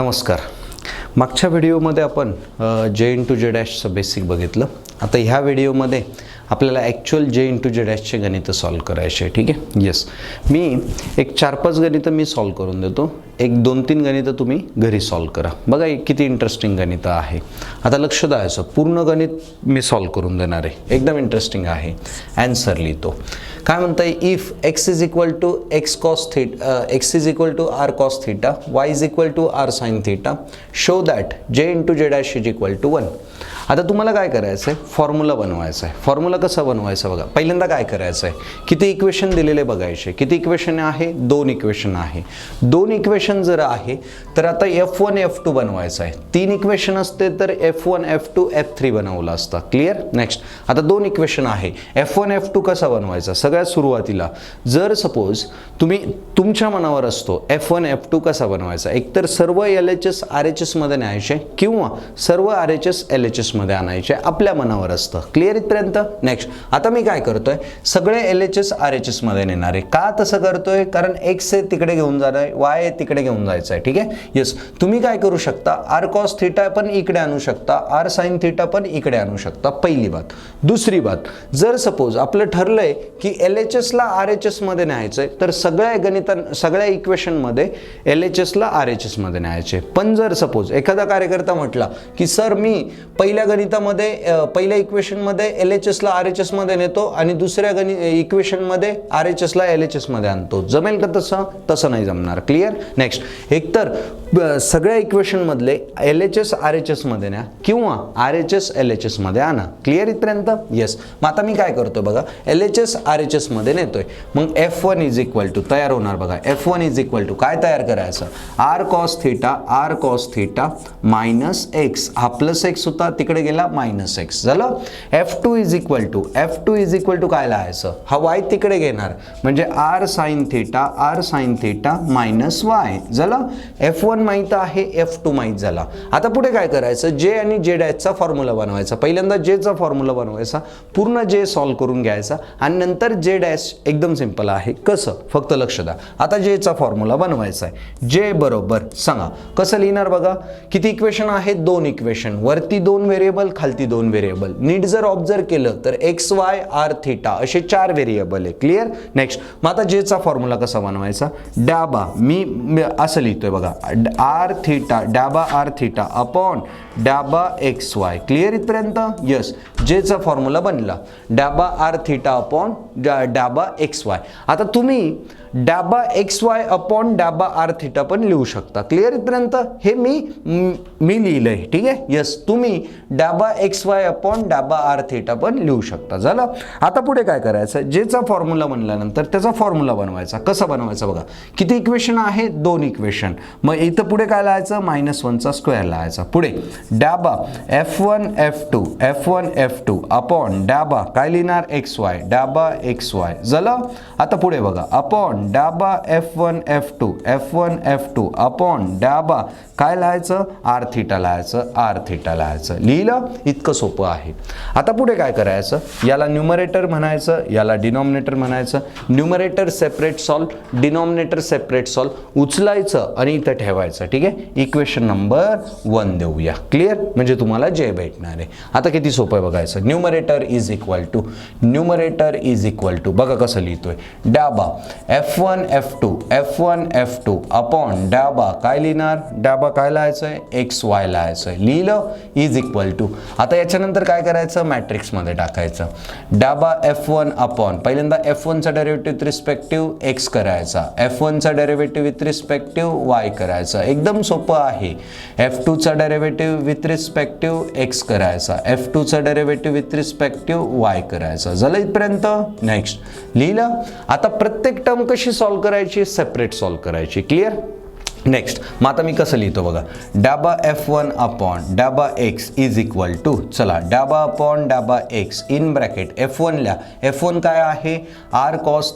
नमस्कार. मागच्या व्हिडिओमध्ये आपण जे इंटू जे डॅशचं बेसिक बघितलं. आता ह्या व्हिडिओमध्ये आपल्याला ॲक्च्युअल जे इंटू जे डॅशचे गणितं सॉल्व करायचे आहे. ठीक आहे. येस, मी एक 4-5 गणितं मी सॉल्व करून देतो. एक 2-3 गणितं तुम्ही घरी सॉल्व करा. बघा किती इंटरेस्टिंग गणितं आहे. आता लक्ष द्यायचं, पूर्ण गणित मी सॉल्व करून देणार आहे. एकदम इंटरेस्टिंग आहे. ॲन्सर लिहितो. काय म्हणताय, if x is equal to x is equal to r cos theta, y is equal to r sine theta, show that J into J dash is equal to 1. आता तुम्हाला काय करायचं आहे, फॉर्म्युला बनवायचा आहे. फॉर्म्युला कसा बनवायचा बघा. पहिल्यांदा काय करायचं आहे, किती इक्वेशन दिलेले बघायचे. किती इक्वेशन आहे, 2 इक्वेशन आहे. 2 इक्वेशन जर आहे तर आता F1 F2 बनवायचं आहे. 3 इक्वेशन असते तर F1 F2 F3 बनवलं असतं. क्लिअर. नेक्स्ट, आता 2 इक्वेशन आहे. F1 F2 कसा बनवायचा. सगळ्यात सुरुवातीला जर सपोज तुमच्या मनावर असतो F1 F2 कसा बनवायचा, एकतर सर्व LHS RHS मध्ये न्यायचे किंवा सर्व RHS LHS मध्ये आणायचे, आपल्या मनावर असतं. क्लिअर इथपर्यंत. नेक्स्ट, आता मी काय करतोय, सगळे LHS RHS मध्ये नेणार आहे. का तसं करतोय, कारण X आहे तिकडे घेऊन जाणार आहे, Y आहे तिकडे घेऊन जायचं आहे. ठीक आहे. येस, तुम्ही काय करू शकता, आर कॉस थीटा पण इकडे आणू शकता, आर साइन थीटा पण इकडे आणू शकता. पहिली बात. दुसरी बात, जर सपोज आपलं ठरलंय की LHS ला RHS मध्ये न्यायचंय तर सगळ्या इक्वेशन मध्ये LHS ला RHS मध्ये न्यायचे. पण जर सपोज एखादा कार्यकर्ता म्हटला की सर मी पहिल्या इक्वेशन मध्ये LHS ला RHS मध्ये नेतो आणि दुसऱ्या इक्वेशन मध्ये RHS ला LHS मध्ये आणतो, जमेल का तसं? तसं नाही जमणार. क्लिअर. नेक्स्ट, एकतर सगळ्या इक्वेशन मधले LHS RHS मध्ये न्या किंवा RHS LHS मध्ये आणा. क्लिअर इथपर्यंत. येस, मग आता मी काय करतोय बघा, LHS RHS मध्ये नेतोय. मग F1 इज इक्वल टू तयार होणार बघा. F1 इज इक्वल टू काय तयार करायचं, r cos theta minus x. हा प्लस एक्स होता तिकडे गेला मायनस एक्स झालं. F2 इज इक्वल टू काय लिहायचं, हा वाय तिकडे घेणार म्हणजे r sine theta minus y झालं. F1 माहित आहे, F2 माहित झाला. आता पुढे काय करायचं, जे आणि जे डॅशचा फॉर्म्युला बनवायचा. पहिल्यांदा जेचा फॉर्म्युला बनवायचा, पूर्ण जे सॉल्व करून घ्यायचा आणि नंतर जे डॅश. एकदम सिंपल आहे. कसं, फक्त लक्ष द्या. आता जेचा फॉर्म्युला बनवायचा आहे. जे बरोबर सांगा कसं लिहिणार बघा. किती इक्वेशन आहे, 2 इक्वेशन. वरती 2 व्हेरिएबल, खालती 2 व्हेरिएबल. नीट जर ऑब्झर्व केलं तर एक्स वाय आर थीटा असे 4 व्हेरिएबल आहे. क्लिअर. नेक्स्ट, मग आता जेचा फॉर्म्युला कसा बनवायचा, डाबा मी असं लिहितोय बघा, आर थीटा डाबा आर थीटा अपॉन डाबा एक्स वाय. क्लिअर इथपर्यंत. यस, जेचा फॉर्म्युला बनला डाबा आर थीटा अपॉन डाबा एक्स वाय. आता तुम्ही डाबा एक्स वाय अपॉन डाबा आर थीटा पण लिहू शकता. क्लिअर इथपर्यंत. हे मी लिहिलंय. ठीक आहे. यस, तुम्ही डाबा एक्स वाय अपॉन डाबा आर थीटा पण लिहू शकता. झालं. आता पुढे काय करायचं, जेचा फॉर्म्युला बनल्यानंतर त्याचा फॉर्म्युला बनवायचा. कसा बनवायचा बघा. किती इक्वेशन आहे, 2 इक्वेशन. मग इथं पुढे काय लिहायचं, -1चा स्क्वेअर लिहायचा. पुढे डाबा F1 F2 अपॉन डाबा काय लिहिणार, एक्स वाय डाबा एक्स वाय झालं. आता पुढे बघा, अपॉन डाबा F1 F2 अपॉन डाबा काय लिहायचं, आर थीटा लिहायचं. लिहिलं. इतकं सोपं आहे. आता पुढे काय करायचं, याला न्यूमरेटर म्हणायचं, याला डिनॉमिनेटर म्हणायचं. Numerator separate solve, denominator separate solve. उचलायचं आणि इथं ठेवायचं. ठीक आहे. इक्वेशन नंबर 1 देऊया. क्लिअर. म्हणजे तुम्हाला जे भेटणार आहे. आता किती सोपं आहे बघायचं. न्यूमरेटर इज इक्वल टू बघा कसं लिहितोय, डाबा F1 F2 अपॉन डाबा काय लिहिणार, डाबा काय लिहायचंय, एक्स वाय लिहायचंय. लिहिलं. Is equal to. आता याच्यानंतर काय करायचं, मॅट्रिक्स मध्ये टाकायचं. डाबा F1 अपॉन पहिल्यांदा F1 चा डेरिव्हेटिव्ह विथ रिस्पेक्टिव्ह एक्स करायचा, F1 चा डेरिव्हेटिव्ह विथ रिस्पेक्टिव्ह वाय करायचा. एकदम सोपं आहे. F2 चा डेरिव्हेटिव्ह विथ रिस्पेक्टिव्ह एक्स करायचा, F2 चा डेरिव्हेटिव्ह विथ रिस्पेक्टिव्ह वाय करायचा. झालं इथपर्यंत. नेक्स्ट, लिहिलं. आता प्रत्येक टर्म कशी सॉल्व करायची, सेपरेट सॉल्व करायची. क्लिअर. नेक्स्ट, मग आता मी कसं लिहितो बघा, डाबा F1 अपॉन डाबा एक्स इज इक्वल टू, चला डाबा अपॉन डाबा एक्स इन ब्रॅकेट F1 ला. F1 काय आहे, r cos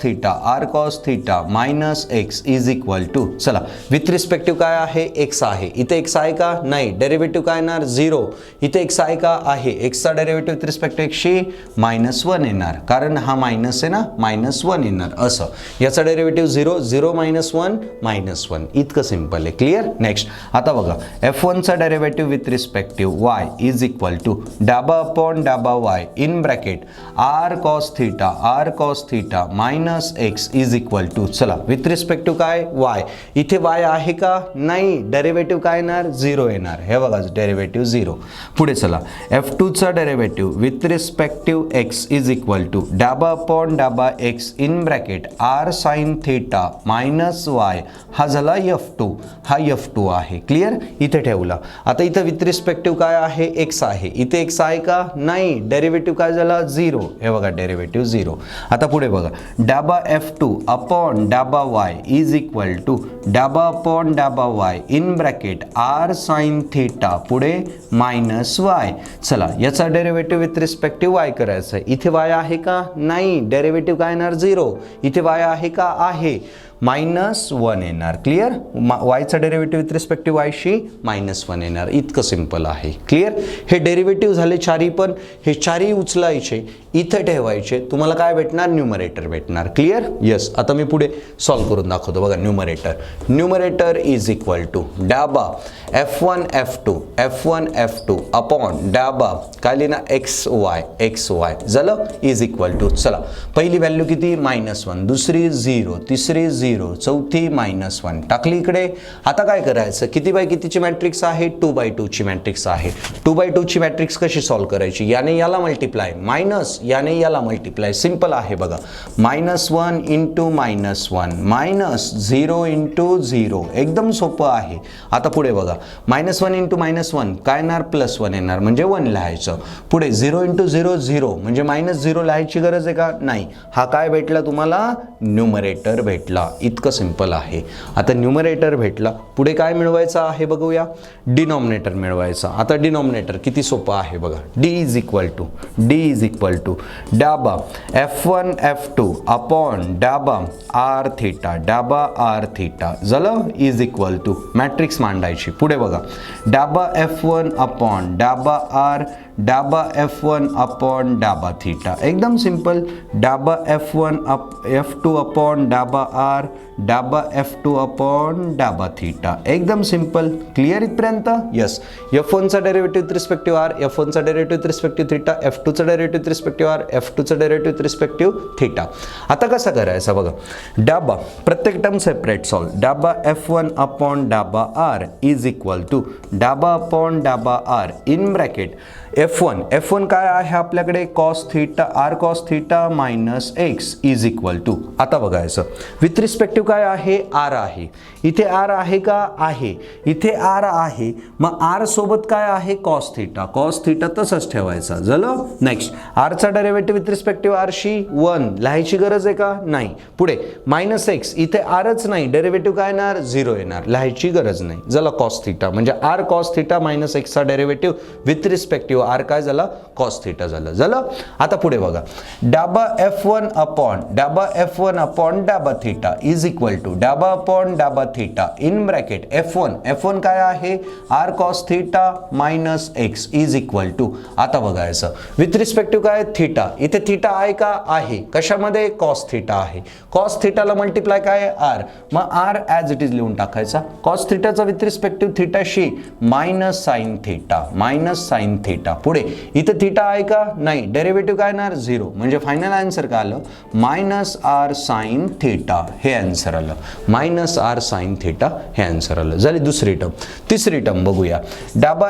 theta minus x is equal to, चला विथ रिस्पेक्टिव्ह काय आहे, एक्स आहे. इथे एक्स आहे का, नाही. डेरिव्हेटिव्ह काय येणार, 0. इथे एक्स आहे का, आहे. एक्सचा डेरिव्हेटिव्ह विथ रिस्पेक्ट एक्सशी -1 येणार, कारण हा मायनस आहे ना, -1 येणार. असं याचा डेरिव्हेटिव्ह 0 -1 -1. इतकं सिंपल. सिंपल आहे. क्लिअर. नेक्स्ट आता बघा f1चा derivative with respective y is equal to डाबा अपॉन डाबा y in bracket r cos theta minus x is equal to, चला विथ रिस्पेक्टिव्ह काय y, इथे y आहे का नाही, डेरिव्हेटिव्ह काय येणार 0 येणार. हे बघा डेरिव्हेटिव्ह 0. पुढे चला f2चा derivative with respective x is equal to डाबा अपॉन डाबा x in bracket r sin theta minus y, हा झाला f2, हा f2 आहे. क्लिअर. इथे ठेवला. आता इथे विथ रिस्पेक्टिव्ह काय आहे x आहे, इथे x आहे का नाही, डेरिव्हेटिव्ह काय झाला 0. हे बघा डेरिव्हेटिव्ह 0. आता पुढे बघा डाबा f2 अपॉन डाबा y इज इक्वल टू डाबा अपॉन डाबा y in bracket r sin theta पुढे मायनस y. चला याचा डेरिव्हेटिव्ह विथ रिस्पेक्टिव्ह y करायचं आहे. इथे y आहे का नाही, डेरिव्हेटिव्ह काय येणार 0. इथे y आहे का आहे, -1 येणार. क्लिअर. वायचा डेरिव्हेटिव्ह विथ रिस्पेक्टिव्ह वायशी -1 येणार. इतकं सिंपल आहे. क्लिअर. हे डेरिव्हेटिव्ह झाले चारही, पण हे चारही उचलायचे इथे ठेवायचे, तुम्हाला काय भेटणार, न्यूमरेटर भेटणार. क्लिअर. येस. आता मी पुढे सॉल्व करून दाखवतो. बघा न्यूमरेटर इज इक्वल टू डाबा f1 f2 अपॉन डाबा काय लिहिना xy झालं इज इक्वल टू, चला पहिली व्हॅल्यू किती -1, दुसरी 0, तिसरी 0, चौथी -1 टाकली इकडे. आता काय करायचं, किती बाय कितीची मॅट्रिक्स आहे, 2x2 ची मॅट्रिक्स आहे. 2x2 ची मॅट्रिक्स कशी सॉल्व करायची, याने याला मल्टिप्लाय, मायनस याने याला मल्टिप्लाय. सिंपल आहे बघा, -1 इंटू -1 मायनस 0 इंटू 0, एकदम सोपं आहे. आता पुढे बघा -1 इंटू -1 काय येणार, +1 येणार, म्हणजे 1 लिहायचं. पुढे 0 इंटू 0 0, म्हणजे -0 लिहायची गरज आहे का नाही. हा काय भेटला तुम्हाला, न्यूमरेटर भेटला. इतकं सिंपल आहे. आता न्यूमरेटर भेटला, पुढे काय मिळवायचं आहे बघूया, डिनॉमिनेटर मिळवायचा. आता डिनॉमिनेटर किती सोपं आहे बघा, d इज इक्वल टू डाबा f1 f2 अपॉन डाबा r थीटा झालं इज इक्वल टू मॅट्रिक्स मांडायची. पुढे बघा डाबा f1 अपॉन डाबा r डाबा f1 अपॉन डाबा थीटा, एकदम सिंपल. डाबा f2 अपॉन डाबा r डाबा f2 अपॉन डाबा थीटा, एकदम सिंपल. क्लिअर इथपर्यंत. यस. f1चा डेरिव्हेटिव्ह विथ रिस्पेक्टिव्ह r, f1चा डेरिव्हेटिव्ह विथ रिस्पेक्टिव्ह थीटा, f2चा डेरिव्हेटिव्ह विथ रिस्पेक्टिव्ह r, f2चा डेरिव्हेटिव्ह विथ रिस्पेक्टिव्ह थीटा. आता कसं करायचं बघा, डाबा प्रत्येक टर्म सेपरेट सॉल्व. डाबा f1 अपॉन डाबा r इज इक्वल टू डाबा अपॉन डाबा r इन ब्रॅकेट f1 काय आहे आपल्याकडे, cos theta r cos theta minus x is equal to. आता बघायचं विथ रिस्पेक्टिव्ह काय आहे, r आहे. इथे r आहे का, आहे. इथे r आहे, मग r सोबत काय आहे, cos थीटा तसंच ठेवायचा. झालं. नेक्स्ट rचा डेरिव्हेटिव्ह विथ रिस्पेक्टिव्ह r शी 1 लिहायची गरज आहे का नाही. पुढे -x, इथे rच नाही, डेरिव्हेटिव्ह काय येणार 0 येणार, लिहायची गरज नाही. झालं cos थीटा, म्हणजे r cos theta minus x चा डेरिव्हेटिव्ह विथ रिस्पेक्टिव्ह r काय झाला, cos थीटा झालं. आता पुढे बघा डाबा f1 अपॉन डाबा थीटा इज इक्वल टू डाबा अपॉन डाबा थीटा इन ब्रॅकेट f1 काय आहे, r cos theta minus x is equal to. आता बघायचं विथ रिस्पेक्टिव्ह काय, थीटा. इथे थीटा आहे का, आहे. कशामध्ये, cos थीटा आहे. cos थीटाला मल्टिप्लाय काय r, मग r ॲज इट इज लिहून टाकायचा. cos थीटाचा विथ रिस्पेक्टिव्ह थीटाशी मायनस साइन थीटा. पुढे इथे थीटा आहे का नाही, डेरिव्हेटिव्ह काय येणार 0, म्हणजे फायनल आन्सर काय आलं, -r sin थीटा. हे आन्सर आलं, -r sin थीटा हे आन्सर आलं. झाली दुसरी टर्म. तिसरी टर्म बघूया, डाबा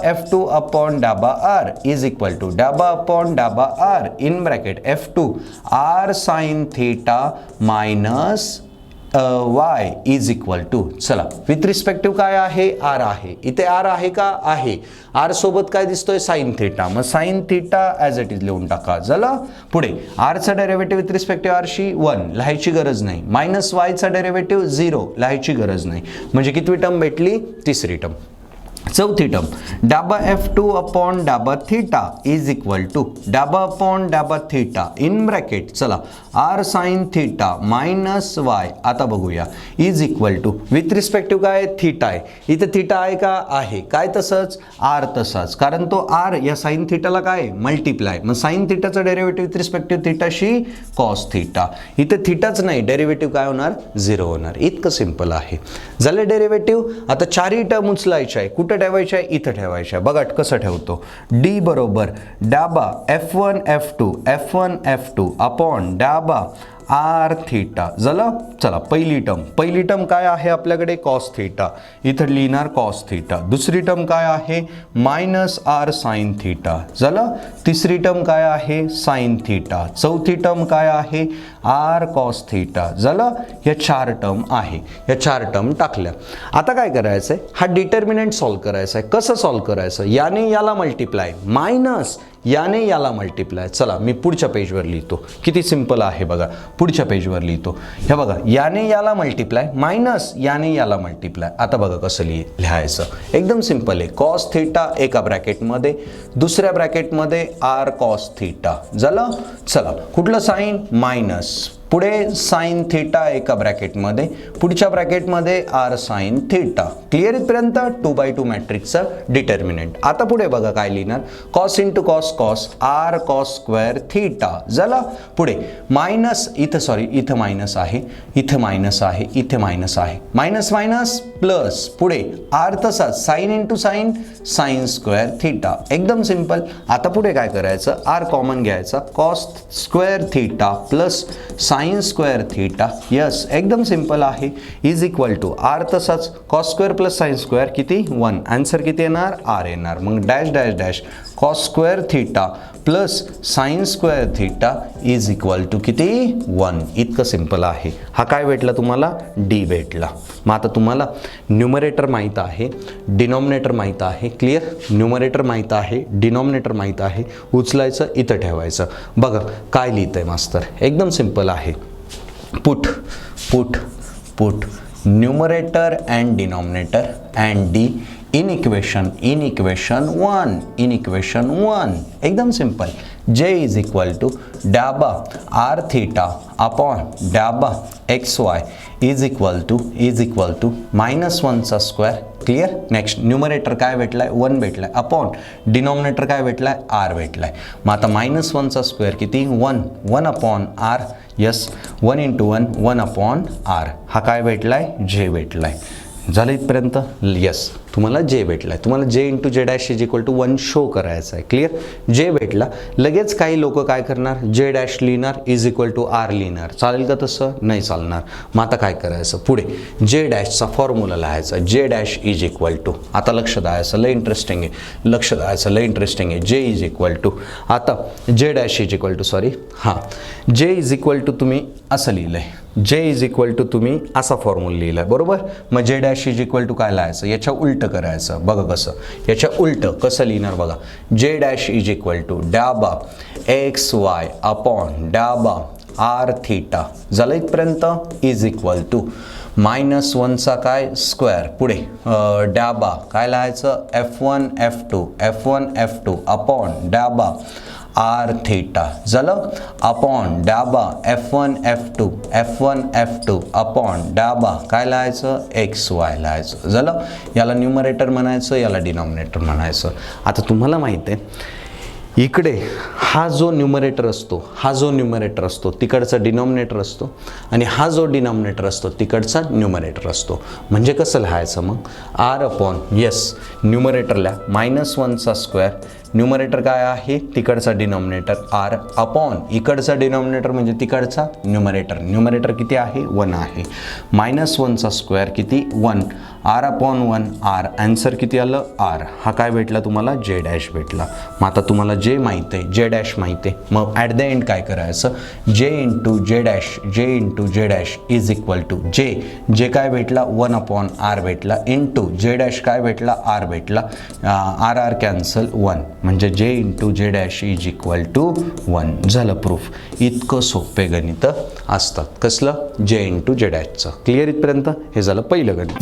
f2 अपॉन डाबा r इज इक्वल टू डाबा अपॉन डाबा r in bracket f2 r sin theta minus y is equal to. चला विथ रिस्पेक्टिव्ह काय आहे, r आहे. इथे r आहे का, आहे. r सोबत काय दिसतोय, साइन थीटा, मग sine theta as it is लिहून टाका. झालं. पुढे r चा डेरिव्हेटिव्ह विथ रिस्पेक्टिव्ह r शी 1 लिहायची गरज नाही, -y चा डेरिव्हेटिव्ह 0 लिहायची गरज नाही, म्हणजे कितवी टर्म भेटली, तिसरी टर्म. चौथी टर्म डाबा F2 अपॉन डाबा थीटा इज इक्वल टू डाबा अपॉन डाबा थीटा इन ब्रॅकेट चला r sine theta minus y, आता बघूया, is equal to with respective काय थीटा आहे, इथे थीटा आहे का आहे, काय तसंच आर तसाच, कारण तो आर या साइन थीटाला काय मल्टिप्लाय, मग साइन थीटाचं डेरिव्हेटिव्ह विथ रिस्पेक्टिव्ह थीटाशी कॉस थीटा, इथे थीटाच नाही डेरिव्हेटिव्ह काय होणार 0 होणार, इतकं सिंपल आहे. झालं डेरिव्हेटिव्ह. आता चारही टर्म उचलायच्या आहे, कुठं ठेवायचं आहे इथं ठेवायचं आहे. बघा कसं ठेवतो, डी बरोबर डाबा F1 F2 अपॉन डाबा आर थीटा झालं. चला पहिली टर्म काय आहे आपल्याकडे कॉस थीटा, इथं लिहिणार कॉस थीटा. दुसरी टर्म काय आहे मायनस आर साइन थीटा झालं. तिसरी टर्म काय आहे साइन थीटा. चौथी टर्म काय आहे आर कॉस थीटा झालं. या 4 टर्म आहे, या 4 टर्म टाकल्या. आता काय करायचं आहे, हा डिटर्मिनंट सॉल्व करायचा आहे. कसं सॉल्व करायचं, याने याला मल्टिप्लाय मायनस याने याला मल्टिप्लाय. चला मी पुढच्या पेजवर लिहितो, किती सिंपल आहे बघा. पुढच्या पेजवर लिहितो, हे बघा याने याला मल्टिप्लाय मायनस याने याला मल्टिप्लाय. आता बघा कसं लिहायचं, एकदम सिंपल आहे. कॉस थीटा एका ब्रॅकेटमध्ये, दुसऱ्या ब्रॅकेटमध्ये आर कॉस थीटा झालं. चला कुठलं साइन मायनस, पुढे साइन थीटा एका ब्रॅकेटमध्ये, पुढच्या ब्रॅकेटमध्ये आर साइन थीटा. क्लिअर इथपर्यंत 2/2 मॅट्रिक्सचा डिटर्मिनंट. आता पुढे बघा काय लिहिणार, cos into cos cos r cos square theta झाला. पुढे मायनस, इथं मायनस आहे, इथं मायनस आहे, इथे मायनस आहे, मायनस मायनस प्लस, पुढे आर तसाच sine into sine sine square theta. एकदम सिंपल. आता पुढे काय करायचं, आर कॉमन घ्यायचा, cos square theta plus sine square theta. Yes एकदम सिंपल आहे. इज इक्वल टू आर तसाच cos square plus sine square किती 1, आन्सर किती येणार आर येणार. मग dash dash dash cos square theta plus sine square theta is equal to किती 1. इतकं सिंपल आहे. हा काय भेटला तुम्हाला डी भेटला. मग आता तुम्हाला न्यूमरेटर माहीत आहे, डिनॉमिनेटर माहीत आहे. क्लिअर, न्यूमरेटर माहीत आहे, डिनॉमिनेटर माहीत आहे, उचलायचं इथं ठेवायचं. बघा काय लिहितंय मास्तर, एकदम सिंपल आहे. Put numerator and denominator and D in equation 1 एकदम simple. J is equal to dhaba r theta upon dhaba xy is equal to -1 चा स्क्वेअर. क्लिअर. नेक्स्ट न्यूमरेटर काय भेटलाय 1 भेटलाय, अपॉन डिनॉमिनेटर काय भेटलाय r भेटलाय. मग आता -1 चा स्क्वेअर किती 1 upon r. Yes 1 × 1 upon r. हा काय भेटलाय J भेटलाय. झालं इथपर्यंत. यस तुम्हाला जे भेटलाय. तुम्हाला J × J' is equal to 1 show करायचं आहे. क्लिअर. जे भेटला, लगेच काही लोक काय करणार J' लिहिणार इज इक्वल टू R लिहिणार. चालेल का तसं, नाही चालणार. मग आता काय करायचं, पुढे J' फॉर्म्युला लिहायचा. J' इज इक्वल टू, आता लक्ष द्यायचं लय इंटरेस्टिंग आहे, J इज इक्वल टू, आता J' is equal to J is equal to तुम्ही असं लिहिलंय, J इज इक्वल टू तुम्ही असा फॉर्म्युला लिहिलाय बरोबर. मग J' इज इक्वल टू काय लिहायचं, याच्या उलट करायचं. बघा कसं, याच्या उलट कसं लिहिणार बघा. J' इज इक्वल टू डाबा XY अपॉन डाबा आर थीटा झालं इथपर्यंत. इज इक्वल टू -1 चा काय स्क्वेअर, पुढे डाबा काय लिहायचं F1 F2 अपॉन डाबा आर थीटा झालं, अपॉन डाबा F1 F2 अपॉन डाबा काय लिहायचं XY लिहायचं झालं. याला न्यूमरेटर म्हणायचं, याला डिनॉमिनेटर म्हणायचं. आता तुम्हाला माहिती आहे इकडे हा जो न्यूमरेटर असतो तिकडचा डिनॉमिनेटर असतो, आणि हा जो डिनॉमिनेटर असतो तिकडचा न्यूमरेटर असतो. म्हणजे कसं लिहायचं मग, R अपॉन यस न्यूमरेटरला -1 चा स्क्वेअर, न्यूमरेटर काय आहे तिकडचा डिनॉमिनेटर R अपॉन इकडचा डिनॉमिनेटर म्हणजे तिकडचा न्यूमरेटर किती आहे 1 आहे. -1 चा स्क्वेअर किती 1, R अपॉन 1 R. आन्सर किती आलं R. हा काय भेटला तुम्हाला J' भेटला. मग आता तुम्हाला J माहिती आहे, J' माहिती आहे. मग ॲट द एंड काय करायचं, J × J' is equal to J काय भेटला 1 अपॉन R भेटला, इंटू J' काय भेटला R भेटला, R कॅन्सल 1, म्हणजे J × J' is equal to 1. झालं प्रूफ. इतकं सोपे गणित असतात. कसलं J × J'. क्लिअर इथपर्यंत. हे झालं पहिलं गणित.